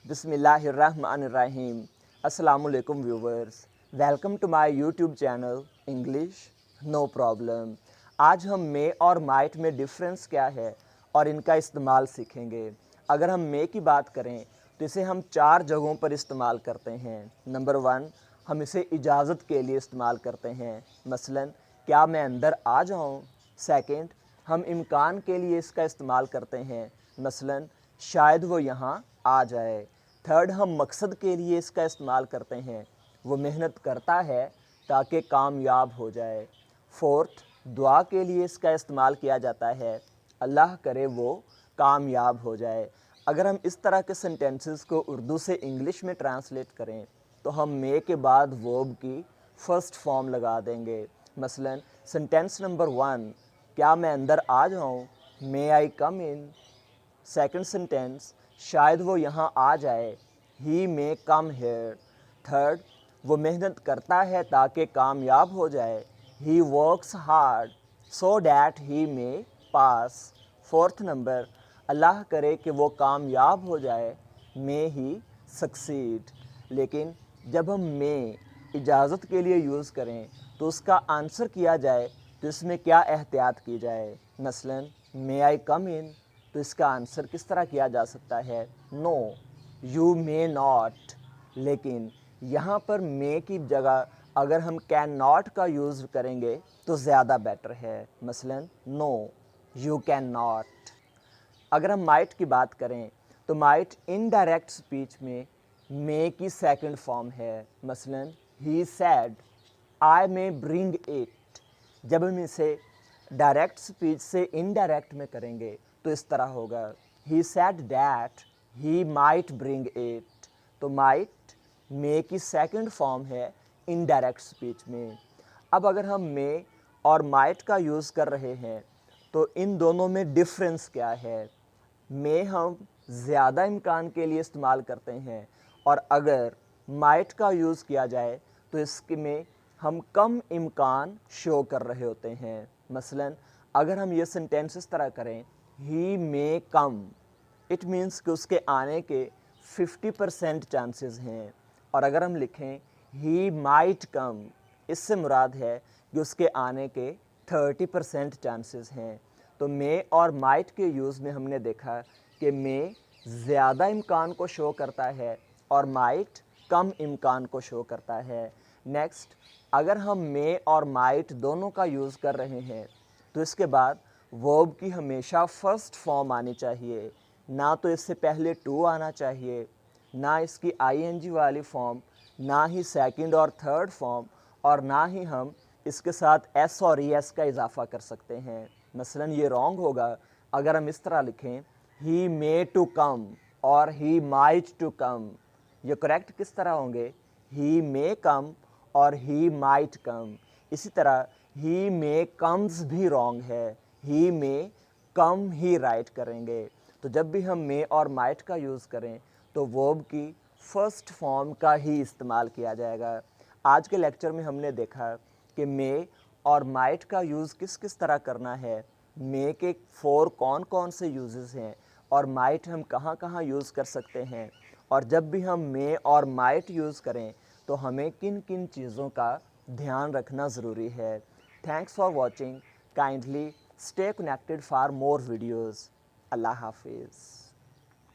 बिस्मिल्लाहिर्रहमानिर्रहीम। अस्सलामुअलैकुम viewers, welcome to my YouTube channel English no problem. आज हम मे और माइट में डिफरेंस क्या है और इनका इस्तेमाल सीखेंगे। अगर हम मे की बात करें तो इसे हम 4 जगहों पर इस्तेमाल करते हैं। नंबर 1, हम इसे इजाज़त के लिए इस्तेमाल करते हैं, मसलन क्या मैं अंदर आ जाऊँ। सेकंड, हम इम्कान के लिए इसका इस्तेमाल करते हैं, मसलन शायद वो यहाँ आ जाए। थर्ड, हम मकसद के लिए इसका इस्तेमाल करते हैं, वो मेहनत करता है ताकि कामयाब हो जाए। फोर्थ, दुआ के लिए इसका इस्तेमाल किया जाता है, अल्लाह करे वो कामयाब हो जाए। अगर हम इस तरह के सेंटेंसेस को उर्दू से इंग्लिश में ट्रांसलेट करें तो हम मे के बाद वर्ब की फ़र्स्ट फॉर्म लगा देंगे। मसलन सेंटेंस नंबर 1, क्या मैं अंदर आ जाऊँ, मे आई कम इन। सेकंड सेंटेंस, शायद वो यहाँ आ जाए, ही मे कम हेयर। थर्ड, वो मेहनत करता है ताकि कामयाब हो जाए, he works hard so that he may pass. Fourth number, अल्लाह करे कि वो कामयाब हो जाए, मे ही सक्सीड। लेकिन जब हम मे इजाज़त के लिए यूज़ करें तो उसका आंसर किया जाए तो इसमें क्या एहतियात की जाए। मसलन मे आई कम इन, तो इसका आंसर किस तरह किया जा सकता है, नो यू मे नॉट। लेकिन यहाँ पर मे की जगह अगर हम कैन नॉट का यूज़ करेंगे तो ज़्यादा बेटर है, मसलन नो यू कैन नॉट। अगर हम माइट की बात करें तो माइट इनडायरेक्ट स्पीच में मे की सेकंड फॉर्म है, मसलन he said I may bring it. जब हम इसे डायरेक्ट स्पीच से इनडायरेक्ट में करेंगे तो इस तरह होगा, he said that he might bring it. तो माइट मे की सेकंड फॉर्म है इनडायरेक्ट स्पीच में। अब अगर हम मे और माइट का यूज़ कर रहे हैं तो इन दोनों में डिफरेंस क्या है। मे हम ज़्यादा इम्कान के लिए इस्तेमाल करते हैं और अगर माइट का यूज़ किया जाए तो इसके में हम कम इम्कान शो कर रहे होते हैं। मसलन अगर हम ये सेंटेंस इस तरह करें, ही मे कम, इट मीन्स कि उसके आने के 50% चांसेस हैं। और अगर हम लिखें ही माइट कम, इससे मुराद है कि उसके आने के 30% चांसेस हैं। तो मे और माइट के यूज़ में हमने देखा कि मे ज़्यादा इम्कान को शो करता है और माइट कम इम्कान को शो करता है। नेक्स्ट, अगर हम मे और माइट दोनों का यूज़ कर रहे हैं तो इसके बाद वर्ब की हमेशा फ़र्स्ट फॉर्म आनी चाहिए, ना तो इससे पहले टू आना चाहिए, ना इसकी आईएनजी वाली फॉर्म, ना ही सेकंड और थर्ड फॉर्म, और ना ही हम इसके साथ एस और एस का इजाफा कर सकते हैं। मसलन ये रॉन्ग होगा अगर हम इस तरह लिखें, ही मे टू कम और ही माइट टू कम। ये करेक्ट किस तरह होंगे, ही मे कम और ही माइट कम। इसी तरह ही मे कम्स भी रॉन्ग है, ही मे कम ही राइट करेंगे। तो जब भी हम मे और माइट का यूज़ करें तो वर्ब की फ़र्स्ट फॉर्म का ही इस्तेमाल किया जाएगा। आज के लेक्चर में हमने देखा कि मे और माइट का यूज़ किस किस तरह करना है, मे के 4 कौन कौन से यूजेस हैं और माइट हम कहाँ कहाँ यूज़ कर सकते हैं, और जब भी हम मे और माइट यूज़ करें तो हमें किन किन चीज़ों का ध्यान रखना ज़रूरी है। Thanks for watching, kindly stay connected for more videos. अल्लाह हाफिज़।